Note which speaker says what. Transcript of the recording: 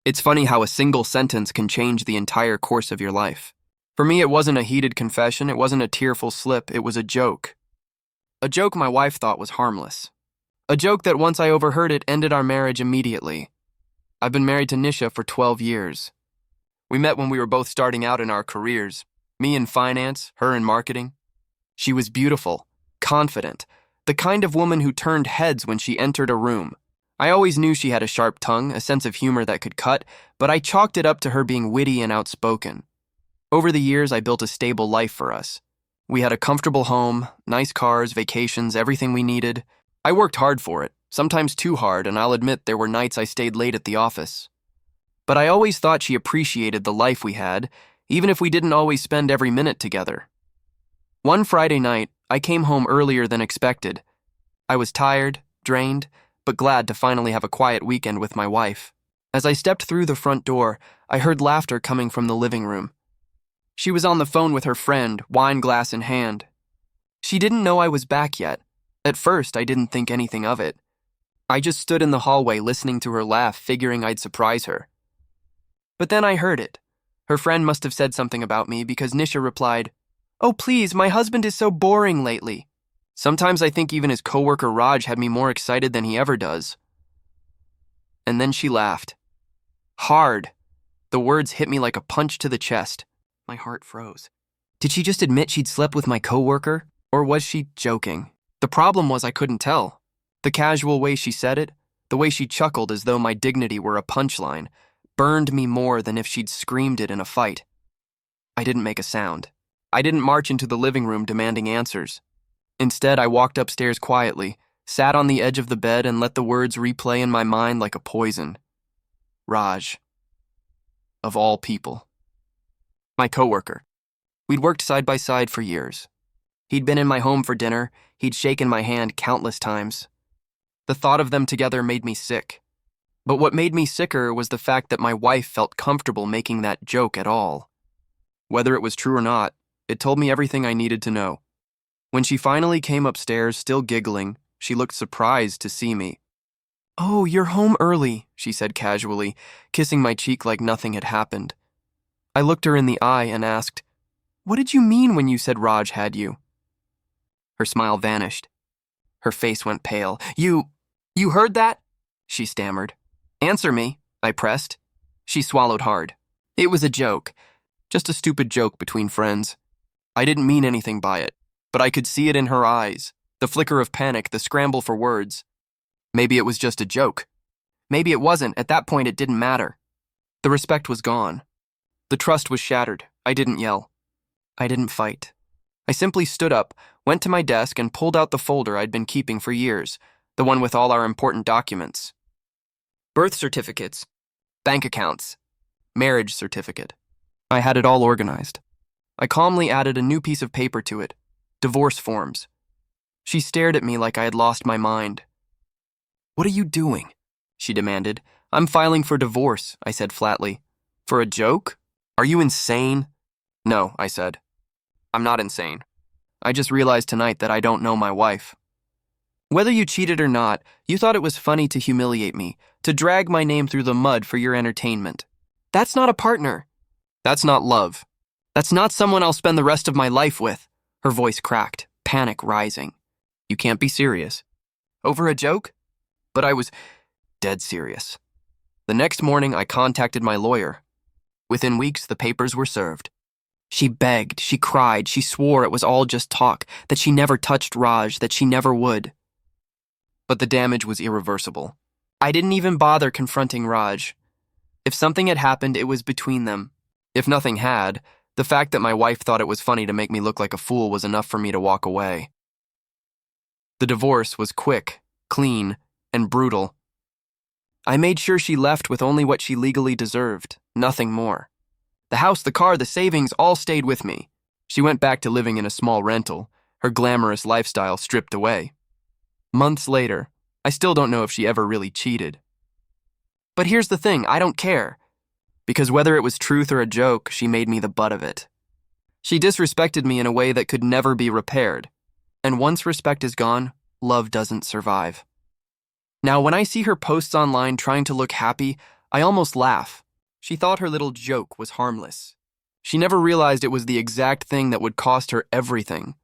Speaker 1: It's funny how a single sentence can change the entire course of your life. For me, it wasn't a heated confession, it wasn't a tearful slip, it was a joke. A joke my wife thought was harmless. A joke that once I overheard it ended our marriage immediately. I've been married to Nisha for 12 years. We met when we were both starting out in our careers, me in finance, her in marketing. She was beautiful, confident, the kind of woman who turned heads when she entered a room. I always knew she had a sharp tongue, a sense of humor that could cut, but I chalked it up to her being witty and outspoken. Over the years, I built a stable life for us. We had a comfortable home, nice cars, vacations, everything we needed. I worked hard for it, sometimes too hard, and I'll admit there were nights I stayed late at the office. But I always thought she appreciated the life we had, even if we didn't always spend every minute together. One Friday night, I came home earlier than expected. I was tired, drained, but glad to finally have a quiet weekend with my wife. As I stepped through the front door, I heard laughter coming from the living room. She was on the phone with her friend, wine glass in hand. She didn't know I was back yet. At first, I didn't think anything of it. I just stood in the hallway listening to her laugh, figuring I'd surprise her. But then I heard it. Her friend must have said something about me because Nisha replied, "Oh, please, my husband is so boring lately." Sometimes I think even his coworker Raj had me more excited than he ever does. And then she laughed. Hard. The words hit me like a punch to the chest. My heart froze. Did she just admit she'd slept with my coworker? Or was she joking? The problem was I couldn't tell. The casual way she said it, the way she chuckled as though my dignity were a punchline, burned me more than if she'd screamed it in a fight. I didn't make a sound. I didn't march into the living room demanding answers. Instead, I walked upstairs quietly, sat on the edge of the bed, and let the words replay in my mind like a poison. Raj. Of all people. My coworker. We'd worked side by side for years. He'd been in my home for dinner, he'd shaken my hand countless times. The thought of them together made me sick. But what made me sicker was the fact that my wife felt comfortable making that joke at all. Whether it was true or not, it told me everything I needed to know. When she finally came upstairs, still giggling, she looked surprised to see me. "Oh, you're home early," she said casually, kissing my cheek like nothing had happened. I looked her in the eye and asked, "What did you mean when you said Raj had you?" Her smile vanished. Her face went pale. You heard that?" she stammered. "Answer me," I pressed. She swallowed hard. It was a joke, just a stupid joke between friends. I didn't mean anything by it. But I could see it in her eyes, the flicker of panic, the scramble for words. Maybe it was just a joke. Maybe it wasn't. At that point, it didn't matter. The respect was gone. The trust was shattered. I didn't yell. I didn't fight. I simply stood up, went to my desk, and pulled out the folder I'd been keeping for years, the one with all our important documents. Birth certificates, bank accounts, marriage certificate. I had it all organized. I calmly added a new piece of paper to it. Divorce forms. She stared at me like I had lost my mind. "What are you doing?" she demanded. "I'm filing for divorce," I said flatly. "For a joke? Are you insane?" "No," I said. "I'm not insane. I just realized tonight that I don't know my wife." "Whether you cheated or not, you thought it was funny to humiliate me, to drag my name through the mud for your entertainment. That's not a partner. That's not love. That's not someone I'll spend the rest of my life with." Her voice cracked, panic rising. "You can't be serious." "Over a joke?" But I was dead serious. The next morning, I contacted my lawyer. Within weeks, the papers were served. She begged, she cried, she swore it was all just talk, that she never touched Raj, that she never would. But the damage was irreversible. I didn't even bother confronting Raj. If something had happened, it was between them. If nothing had, the fact that my wife thought it was funny to make me look like a fool was enough for me to walk away. The divorce was quick, clean, and brutal. I made sure she left with only what she legally deserved, nothing more. The house, the car, the savings all stayed with me. She went back to living in a small rental, her glamorous lifestyle stripped away. Months later, I still don't know if she ever really cheated. But here's the thing, I don't care. Because whether it was truth or a joke, she made me the butt of it. She disrespected me in a way that could never be repaired. And once respect is gone, love doesn't survive. Now, when I see her posts online trying to look happy, I almost laugh. She thought her little joke was harmless. She never realized it was the exact thing that would cost her everything.